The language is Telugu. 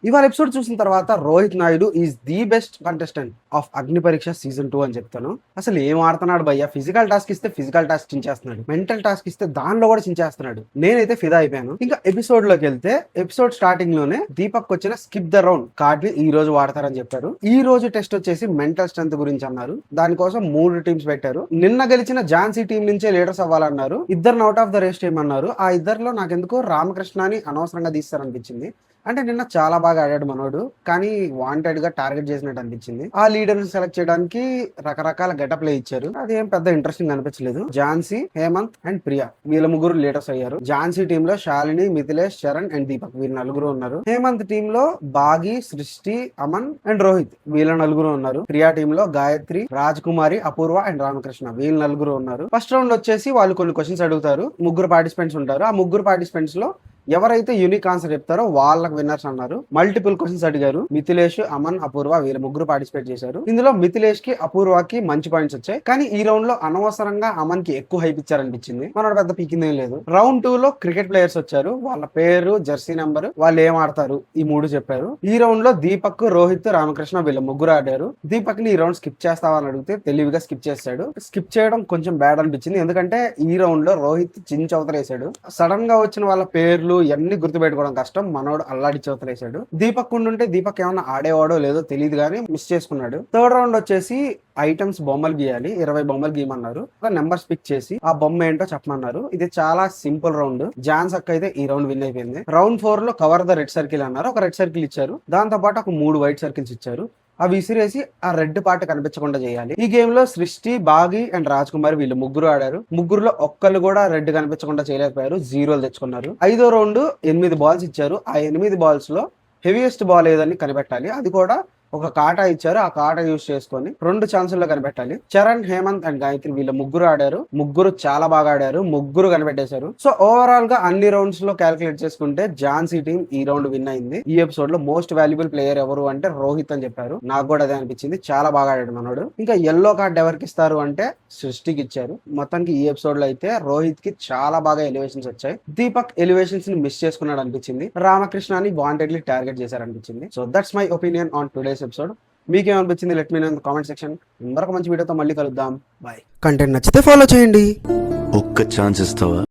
ఇవాళ ఎపిసోడ్ చూసిన తర్వాత Rohit Naidu is the best contestant of అగ్ని పరీక్ష సీజన్ 2 అని చెప్తాను. అసలు ఏం ఆడుతున్నాడు భయ్య. ఫిజికల్ టాస్క్ ఇస్తే ఫిజికల్ టాస్క్ చించేస్తున్నాడు, మెంటల్ టాస్క్ ఇస్తే దానిలో కూడా చించేస్తున్నాడు. నేనైతే ఫిదా అయిపోయాను. ఇంకా ఎపిసోడ్ లోకి వెళ్తే ఎపిసోడ్ స్టార్టింగ్ లోనే దీపక్ వచ్చిన స్కిప్ ద రౌండ్ కార్డ్ ని ఈ రోజు వాడతారని చెప్పారు. ఈ రోజు టెస్ట్ వచ్చేసి మెంటల్ స్ట్రెంత్ గురించి అన్నారు. దానికోసం 3 టీమ్స్ పెట్టారు. నిన్న గెలిచిన ఝాన్సీ టీం నుంచే లీడర్స్ అవ్వాలన్నారు. ఇద్దరు out of the race team అన్నారు. ఆ ఇద్దరులో నాకెందుకో రామకృష్ణని అనవసరంగా తీస్తారనిపించింది. అంటే నిన్న చాలా బాగా ఆడాడు మనోడు, కానీ వాంటెడ్ గా టార్గెట్ చేసినట్టు అనిపించింది. ఆ లీడర్ సెలెక్ట్ చేయడానికి రకరకాల గెటప్ లే ఇచ్చారు. అదేం పెద్ద ఇంట్రెస్టింగ్ అనిపించలేదు. ఝాన్సీ, హేమంత్ అండ్ ప్రియా వీళ్ళ ముగ్గురు లీడర్స్ అయ్యారు. ఝాన్సీ టీమ్ లో శాలిని, మిథిలేష్, చరణ్ అండ్ దీపక్ వీళ్ళు 4 ఉన్నారు. హేమంత్ టీమ్ లో బాగి, సృష్టి, అమన్ అండ్ రోహిత్ వీళ్ళ 4 ఉన్నారు. ప్రియా టీమ్ లో గాయత్రి, రాజ్ కుమారి, అపూర్వ అండ్ రామకృష్ణ వీళ్ళు 4 ఉన్నారు. ఫస్ట్ రౌండ్ వచ్చేసి వాళ్ళు కొన్ని క్వశ్చన్స్ అడుగుతారు. 3 పార్టిసిపెంట్స్ ఉంటారు. ఆ 3 పార్టిసిపెంట్స్ లో ఎవరైతే యూనిక్ ఆన్సర్ చెప్తారో వాళ్ళకి విన్నర్స్ అన్నారు. మల్టిపుల్ క్వశ్చన్స్ అడిగారు. మిథిలేష్, అమన్, అపూర్వ వీళ్ళ 3 పార్టిసిపేట్ చేశారు. ఇందులో మిథిలేష్ కి, అపూర్వకి మంచి పాయింట్స్ వచ్చాయి. కానీ ఈ రౌండ్ లో అనవసరంగా అమన్ కి ఎక్కువ హైప్ ఇచ్చారనిపించింది. మనోడు పెద్ద పీకిందేం లేదు. రౌండ్ 2 లో క్రికెట్ ప్లేయర్స్ వచ్చారు. వాళ్ళ పేరు, జెర్సీ నెంబర్, వాళ్ళు ఏం ఆడతారు ఈ 3 చెప్పారు. ఈ రౌండ్ లో దీపక్, రోహిత్, రామకృష్ణ వీళ్ళ 3 ఆడారు. దీపక్ ని ఈ రౌండ్ స్కిప్ చేస్తావా అని అడిగితే తెలివిగా స్కిప్ చేశాడు. స్కిప్ చేయడం కొంచెం బ్యాడ్ అనిపించింది. ఎందుకంటే ఈ రౌండ్ లో రోహిత్ చించవతలేసాడు. సడన్ గా వచ్చిన వాళ్ళ పేర్లు ఇవన్నీ గుర్తుపెట్టుకోవడం కష్టం. మనోడు అల్లాడి చవతలేసాడు. దీపక్ ఉండుంటే దీపక్ ఏమన్నా ఆడేవాడో లేదో తెలియదు కానీ మిస్ చేసుకున్నాడు. థర్డ్ రౌండ్ వచ్చేసి ఐటమ్స్ బొమ్మలు గీయాలి. 20 బొమ్మలు గీయమన్నారు. నెంబర్స్ పిక్ చేసి ఆ బొమ్మ ఏంటో చెప్పమన్నారు. ఇది చాలా సింపుల్ రౌండ్. ఝాన్స్ అక్క అయితే ఈ రౌండ్ విన్ అయిపోయింది. రౌండ్ 4 లో కవర్ ద రెడ్ సర్కిల్ అన్నారు. ఒక రెడ్ సర్కిల్ ఇచ్చారు. దాంతో పాటు ఒక 3 వైట్ సర్కిల్స్ ఇచ్చారు. అవి విసిరేసి ఆ రెడ్ పార్ట్ కనిపించకుండా చేయాలి. ఈ గేమ్ లో సృష్టి, బాగి అండ్ రాజ్ కుమార్ వీళ్ళు 3 ఆడారు. 3లో ఒక్కళ్ళు కూడా రెడ్ కనిపించకుండా చేయలేకపోయారు. 0 తెచ్చుకున్నారు. 5వ రౌండ్ 8 బాల్స్ ఇచ్చారు. ఆ 8 బాల్స్ లో హెవీయెస్ట్ బాల్ ఏదని కనిపెట్టాలి. అది కూడా ఒక కాటా ఇచ్చారు. ఆ కాటా యూజ్ చేసుకొని 2 ఛాన్సుల్లో కనిపెట్టాలి. చరణ్, హేమంత్ అండ్ గాయత్రి వీళ్ళ 3 ఆడారు. 3 చాలా బాగా ఆడారు. 3 కనిపెట్టేశారు. సో ఓవరాల్ గా అన్ని రౌండ్స్ లో క్యాలిక్యులేట్ చేసుకుంటే ఝాన్సీ టీం ఈ రౌండ్ విన్ అయింది. ఈ ఎపిసోడ్ లో మోస్ట్ వాల్యుబుల్ ప్లేయర్ ఎవరు అంటే రోహిత్ అని చెప్పారు. నాకు కూడా అదే అనిపించింది. చాలా బాగా ఆడాడు మనోడు. ఇంకా ఎల్లో కార్డ్ ఎవరికి ఇస్తారు అంటే సృష్టికి ఇచ్చారు. మొత్తానికి ఈ ఎపిసోడ్ లో అయితే రోహిత్ కి చాలా బాగా ఎలివేషన్స్ వచ్చాయి. దీపక్ ఎలివేషన్స్ ని మిస్ చేసుకున్నాడు అనిపించింది. రామకృష్ణని వాంటెడ్లీ టార్గెట్ చేశారు అనిపించింది. So that's my opinion on today's episode. మీకేమనిపించింది let me know in the comment section. మరొక మంచి వీడియోతో మళ్ళీ కలుద్దాం. బాయ్. కంటెంట్ నచ్చితే ఫాలో చేయండి. ఒక్క ఛాన్స్ ఇస్తావా?